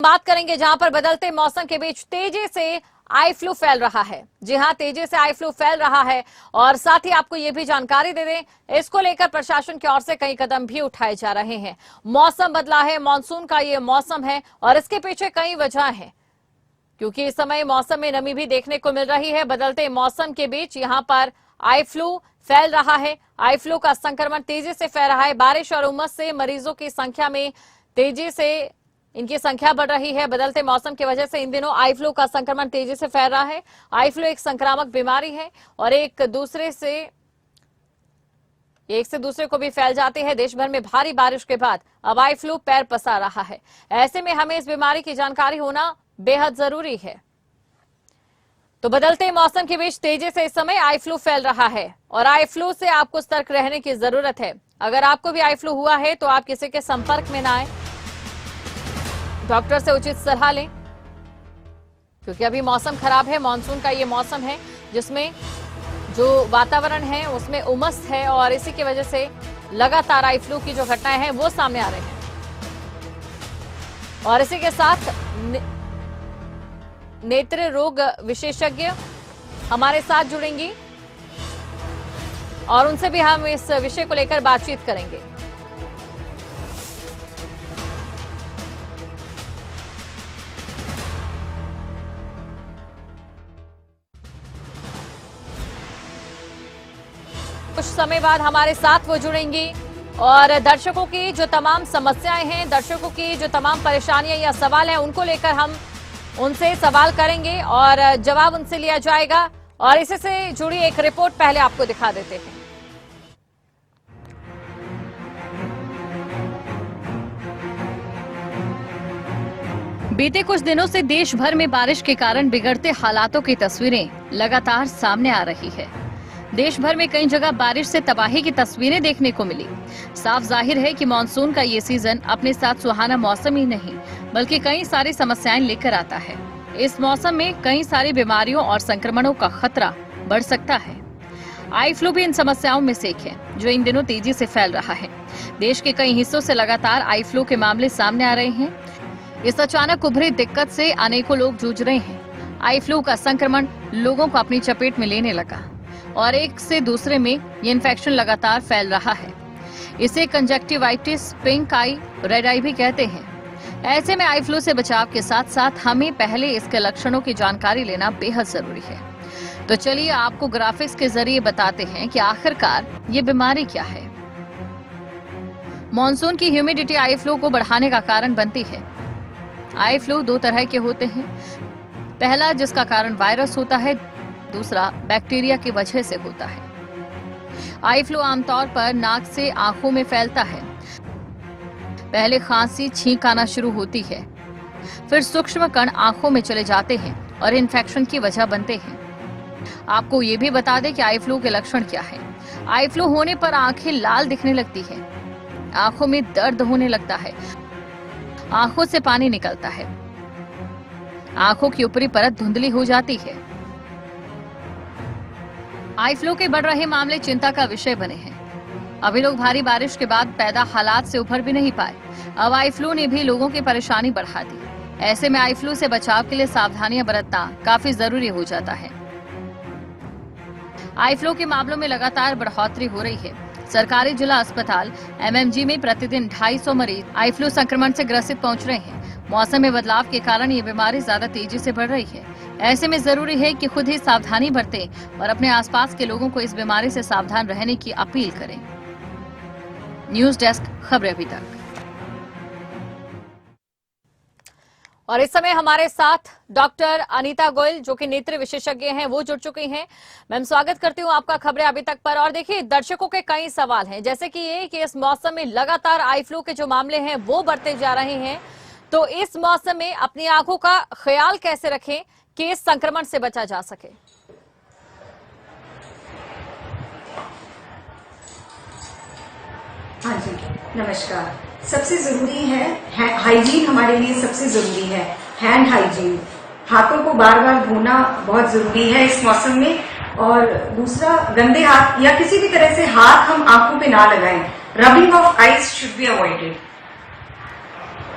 बात करेंगे जहां पर बदलते मौसम के बीच तेजी से आई फ्लू फैल रहा है। जी हां, तेजी से आई फ्लू फैल रहा है और साथ ही आपको यह भी जानकारी दे दें, इसको लेकर प्रशासन की ओर से कई कदम भी उठाए जा रहे हैं। मौसम बदला है, मानसून का ये मौसम है और इसके पीछे कई वजह है, क्योंकि इस समय मौसम में नमी भी देखने को मिल रही है। बदलते मौसम के बीच यहां पर आई फ्लू फैल रहा है। आई फ्लू का संक्रमण तेजी से फैल रहा है। बारिश और उमस से मरीजों की संख्या में तेजी से इनकी संख्या बढ़ रही है। बदलते मौसम की वजह से इन दिनों आई फ्लू का संक्रमण तेजी से फैल रहा है। आई फ्लू एक संक्रामक बीमारी है और एक से दूसरे को भी फैल जाती है। देश भर में भारी बारिश के बाद अब आई फ्लू पैर पसार रहा है। ऐसे में हमें इस बीमारी की जानकारी होना बेहद जरूरी है। तो बदलते मौसम के बीच तेजी से इस समय आई फ्लू फैल रहा है और आई फ्लू से आपको सतर्क रहने की जरूरत है। अगर आपको भी आई फ्लू हुआ है तो आप किसी के संपर्क में ना आए, डॉक्टर से उचित सलाह लें, क्योंकि अभी मौसम खराब है। मानसून का ये मौसम है जिसमें जो वातावरण है उसमें उमस है और इसी की वजह से लगातार आई फ्लू की जो घटनाएं हैं वो सामने आ रही हैं। और इसी के साथ नेत्र रोग विशेषज्ञ हमारे साथ जुड़ेंगी और उनसे भी हम इस विषय को लेकर बातचीत करेंगे। कुछ समय बाद हमारे साथ वो जुड़ेंगी और दर्शकों की जो तमाम समस्याएं हैं, दर्शकों की जो तमाम परेशानियां या सवाल हैं, उनको लेकर हम उनसे सवाल करेंगे और जवाब उनसे लिया जाएगा। और इसी से जुड़ी एक रिपोर्ट पहले आपको दिखा देते हैं। बीते कुछ दिनों से देश भर में बारिश के कारण बिगड़ते हालातों की तस्वीरें लगातार सामने आ रही है। देश भर में कई जगह बारिश से तबाही की तस्वीरें देखने को मिली। साफ जाहिर है कि मानसून का ये सीजन अपने साथ सुहाना मौसम ही नहीं बल्कि कई सारी समस्याएं लेकर आता है। इस मौसम में कई सारी बीमारियों और संक्रमणों का खतरा बढ़ सकता है। आई फ्लू भी इन समस्याओं में से एक है जो इन दिनों तेजी से फैल रहा है। देश के कई हिस्सों से लगातार आई फ्लू के मामले सामने आ रहे हैं। इस अचानक उभरी दिक्कत से अनेकों लोग जूझ रहे हैं। आई फ्लू का संक्रमण लोगों को अपनी चपेट में लेने लगा और एक से दूसरे में ये इन्फेक्शन लगातार फैल रहा है। इसे कंजक्टिवाइटिस, पिंक आई, रेड आई भी कहते हैं। ऐसे में आई फ्लू से बचाव के साथ साथ हमें पहले इसके लक्षणों की जानकारी लेना बेहद जरूरी है। तो चलिए आपको ग्राफिक्स के जरिए बताते हैं कि आखिरकार ये बीमारी क्या है। मॉनसून की ह्यूमिडिटी आई फ्लू को बढ़ाने का कारण बनती है। आई फ्लू दो तरह के होते हैं। पहला जिसका कारण वायरस होता है, दूसरा बैक्टीरिया की वजह से होता है। आई फ्लू आमतौर पर नाक से आंखों में फैलता है। पहले खांसी, छींक आना शुरू होती है, फिर सूक्ष्म कण आंखों में चले जाते हैं और इन्फेक्शन की वजह बनते हैं। आपको ये भी बता दें कि आई फ्लू के लक्षण क्या है। आई फ्लू होने पर आंखें लाल दिखने लगती है, आंखों में दर्द होने लगता है, आंखों से पानी निकलता है, आंखों की ऊपरी परत धुंधली हो जाती है। आई फ्लू के बढ़ रहे मामले चिंता का विषय बने हैं। अभी लोग भारी बारिश के बाद पैदा हालात से उभर भी नहीं पाए। अब आई फ्लू ने भी लोगों की परेशानी बढ़ा दी। ऐसे में आई फ्लू से बचाव के लिए सावधानियां बरतना काफी जरूरी हो जाता है। आई फ्लू के मामलों में लगातार बढ़ोतरी हो रही है। सरकारी जिला अस्पताल एमएमजी में प्रतिदिन 250 मरीज आई फ्लू संक्रमण से ग्रसित पहुंच रहे हैं। मौसम में बदलाव के कारण ये बीमारी ज्यादा तेजी से बढ़ रही है। ऐसे में जरूरी है कि खुद ही सावधानी बरतें और अपने आसपास के लोगों को इस बीमारी से सावधान रहने की अपील करें। न्यूज डेस्क, खबरें अभी तक। और इस समय हमारे साथ डॉक्टर अनीता गोयल जो कि नेत्र विशेषज्ञ हैं वो जुड़ चुकी हैं। मैम, स्वागत करती हूं आपका खबरें अभी तक पर। और देखिए, दर्शकों के कई सवाल हैं, जैसे कि ये कि इस मौसम में लगातार आई फ्लू के जो मामले हैं वो बढ़ते जा रहे हैं, तो इस मौसम में अपनी आंखों का ख्याल कैसे रखें कि इस संक्रमण से बचा जा सके। हाँ जी, नमस्कार। सबसे जरूरी है हाइजीन, हमारे लिए सबसे जरूरी है हैंड हाइजीन। हाथों को बार बार धोना बहुत जरूरी है इस मौसम में। और दूसरा, गंदे हाथ या किसी भी तरह से हाथ हम आंखों पे ना लगाएं। Rubbing of eyes should be avoided.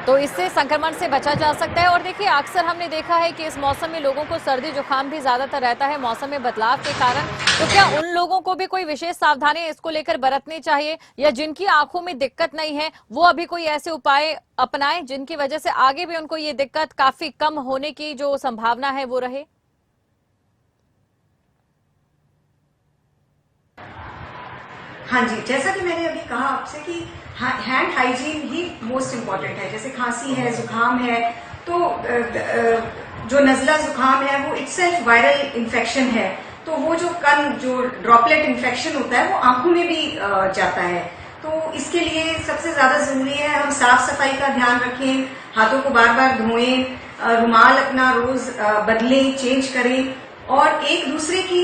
तो इससे संक्रमण से बचा जा सकता है। और देखिए अक्सर हमने देखा है कि इस मौसम में लोगों को सर्दी जुकाम भी ज्यादातर रहता है मौसम में बदलाव के कारण। तो क्या उन लोगों को भी कोई विशेष सावधानी इसको लेकर बरतनी चाहिए, या जिनकी आंखों में दिक्कत नहीं है वो अभी कोई ऐसे उपाय अपनाएं जिनकी वजह से आगे भी उनको ये दिक्कत काफी कम होने की जो संभावना है वो रहे? हाँ जी, जैसा कि मैंने अभी कहा आपसे कि हैंड हाइजीन ही मोस्ट इम्पॉर्टेंट है। जैसे खांसी है, जुकाम है, तो जो नजला जुकाम है वो इटसेल्फ वायरल इन्फेक्शन है, तो वो जो ड्रॉपलेट इन्फेक्शन होता है वो आंखों में भी जाता है। तो इसके लिए सबसे ज्यादा जरूरी है हम साफ सफाई का ध्यान रखें, हाथों को बार बार धोएं, रुमाल अपना रोज बदलें, चेंज करें, और एक दूसरे की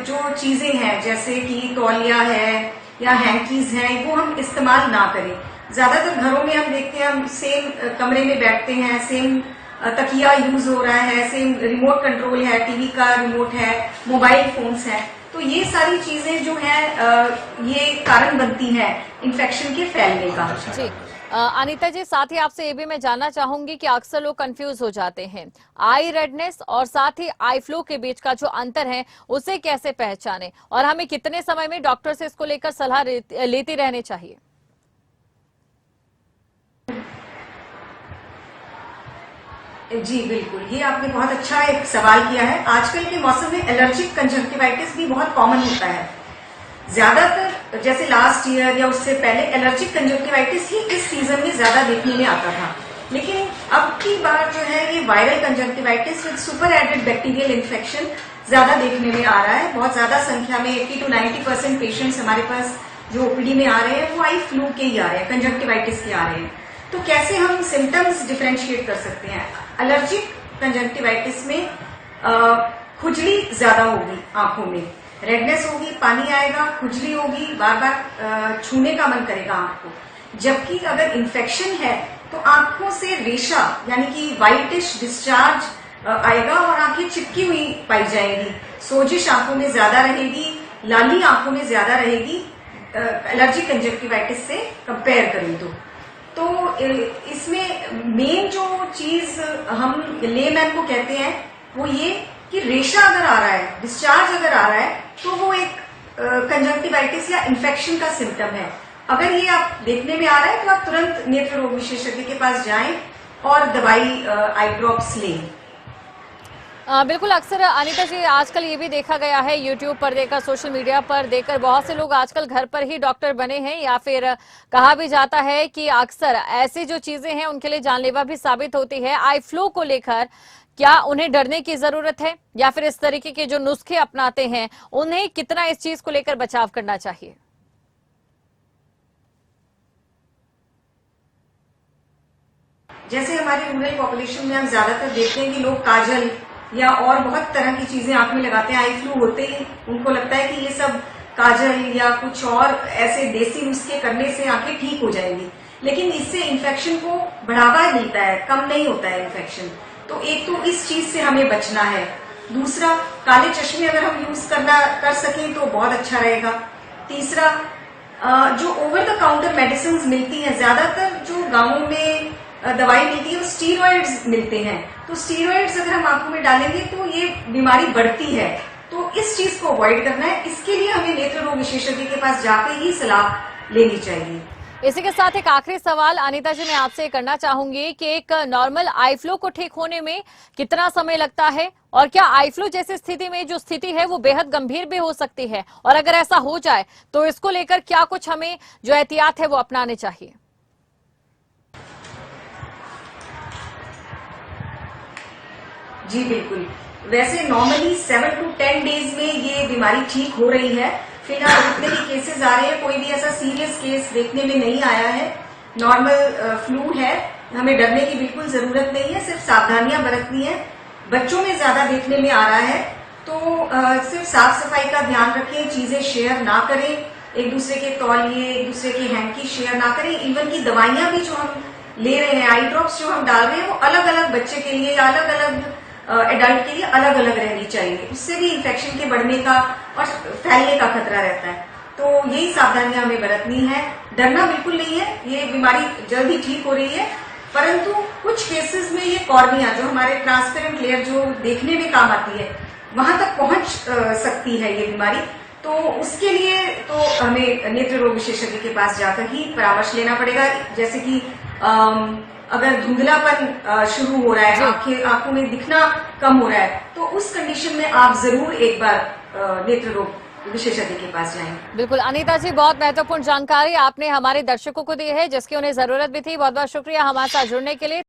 जो चीजें हैं जैसे कि तौलिया है या हैंकीज हैं वो हम इस्तेमाल ना करें। ज्यादातर घरों में हम देखते हैं हम सेम कमरे में बैठते हैं, सेम तकिया यूज हो रहा है, सेम रिमोट कंट्रोल है, टीवी का रिमोट है, मोबाइल फोन्स हैं, तो ये सारी चीजें जो है ये कारण बनती हैं इन्फेक्शन के फैलने का। जी अनीता जी, साथ ही आपसे ये भी मैं जानना चाहूंगी कि अक्सर लोग कंफ्यूज हो जाते हैं आई रेडनेस और साथ ही आई फ्लू के बीच का जो अंतर है उसे कैसे पहचानें, और हमें कितने समय में डॉक्टर से इसको लेकर सलाह लेती रहनी चाहिए? जी बिल्कुल, ये आपने बहुत अच्छा एक सवाल किया है। आजकल के मौसम में एलर्जिक कंजक्टिवाइटिस भी बहुत कॉमन होता है। ज्यादातर जैसे लास्ट ईयर या उससे पहले एलर्जिक कंजक्टिवाइटिस ही इस सीजन में ज्यादा देखने में आता था, लेकिन अब की बार जो है ये viral conjunctivitis with super added bacterial infection ज्यादा देखने में आ रहा है। बहुत ज्यादा संख्या में 80 to 90% पेशेंट्स हमारे पास जो ओपीडी में आ रहे हैं वो आई फ्लू के ही आ रहे हैं, कंजक्टिवाइटिस के आ रहे हैं। तो कैसे हम सिम्टम्स डिफरेंशिएट कर सकते हैं? एलर्जिक कंजक्टिवाइटिस में खुजली ज्यादा होगी, आंखों में रेडनेस होगी, पानी आएगा, खुजली होगी, बार बार छूने का मन करेगा आंख को। जबकि अगर इन्फेक्शन है तो आंखों से रेशा यानी कि व्हाइटिश डिस्चार्ज आएगा और आंखें चिपकी हुई पाई जाएंगी, सोजिश आंखों में ज्यादा रहेगी, लाली आंखों में ज्यादा रहेगी एलर्जिक कंजक्टिवाइटिस से कंपेयर करें तो इसमें मेन जो चीज हम लेमैन को कहते हैं वो ये कि रेशा अगर आ रहा है, डिस्चार्ज अगर आ रहा है, तो वो एक कंजक्टिवाइटिस या इन्फेक्शन का सिम्टम है। अगर ये आप देखने में आ रहा है तो आप तुरंत नेत्र रोग विशेषज्ञ के पास जाएं और दवाई आई ड्रॉप्स लें। बिल्कुल, अक्सर अनीता जी आजकल ये भी देखा गया है यूट्यूब पर देखकर, सोशल मीडिया पर देखकर बहुत से लोग आजकल घर पर ही डॉक्टर बने हैं, या फिर कहा भी जाता है कि अक्सर ऐसी जो चीजें हैं उनके लिए जानलेवा भी साबित होती है। आई फ्लू को लेकर क्या उन्हें डरने की जरूरत है, या फिर इस तरीके के जो नुस्खे अपनाते हैं उन्हें कितना इस चीज को लेकर बचाव करना चाहिए? जैसे हमारे रूरल पॉपुलेशन में हम ज्यादातर देखते हैं कि लोग काजल या और बहुत तरह की चीजें आंख में लगाते हैं। आई फ्लू होते ही उनको लगता है कि ये सब काजल या कुछ और ऐसे देसी नुस्खे करने से आंखें ठीक हो जाएंगी, लेकिन इससे इन्फेक्शन को बढ़ावा मिलता है, कम नहीं होता है इन्फेक्शन। तो एक तो इस चीज से हमें बचना है। दूसरा, काले चश्मे अगर हम यूज कर सकें तो बहुत अच्छा रहेगा। तीसरा, जो ओवर द काउंटर मेडिसिन मिलती हैं, ज्यादातर जो गांवों में दवाई मिलती है वो स्टीरॉइड्स मिलते हैं, तो स्टीरॉइड्स अगर हम आंखों में डालेंगे तो ये बीमारी बढ़ती है। तो इस चीज को अवॉइड करना है, इसके लिए हमें नेत्र रोग विशेषज्ञ के पास जाकर ही सलाह लेनी चाहिए। इसी के साथ एक आखिरी सवाल अनीता जी मैं आपसे करना चाहूंगी कि एक नॉर्मल आई फ्लू को ठीक होने में कितना समय लगता है, और क्या आई फ्लू जैसी स्थिति में जो स्थिति है वो बेहद गंभीर भी हो सकती है, और अगर ऐसा हो जाए तो इसको लेकर क्या कुछ हमें जो एहतियात है वो अपनाने चाहिए? जी बिल्कुल, वैसे नॉर्मली 7 to 10 डेज में ये बीमारी ठीक हो रही है। फिलहाल जितने भी केसेस आ रहे हैं कोई भी ऐसा सीरियस केस देखने में नहीं आया है। नॉर्मल फ्लू है, हमें डरने की बिल्कुल जरूरत नहीं है, सिर्फ सावधानियां बरतनी है। बच्चों में ज्यादा देखने में आ रहा है, तो सिर्फ साफ सफाई का ध्यान रखें, चीजें शेयर ना करें, एक दूसरे के तौलिए, एक दूसरे के हैंकी शेयर ना करें। इवन की दवाइयां भी जो हम ले रहे हैं, आई ड्रॉप्स जो हम डाल रहे हैं, वो अलग अलग बच्चे के लिए, अलग अलग एडल्ट के लिए अलग अलग रहनी चाहिए। उससे भी इन्फेक्शन के बढ़ने का और फैलने का खतरा रहता है। तो यही सावधानियां हमें बरतनी है, डरना बिल्कुल नहीं है, ये बीमारी जल्द ही ठीक हो रही है। परंतु कुछ केसेस में ये कॉर्निया जो हमारे ट्रांसपेरेंट लेयर जो देखने में काम आती है वहां तक पहुंच सकती है ये बीमारी। तो उसके लिए तो हमें नेत्र रोग विशेषज्ञ के पास जाकर ही परामर्श लेना पड़ेगा। जैसे कि अगर धुंधलापन शुरू हो रहा है, आंखों में दिखना कम हो रहा है, तो उस कंडीशन में आप जरूर एक बार नेत्र रोग विशेषज्ञ के पास जाएं। बिल्कुल अनीता जी, बहुत महत्वपूर्ण जानकारी आपने हमारे दर्शकों को दी है जिसकी उन्हें जरूरत भी थी। बहुत बहुत शुक्रिया हमारे साथ जुड़ने के लिए।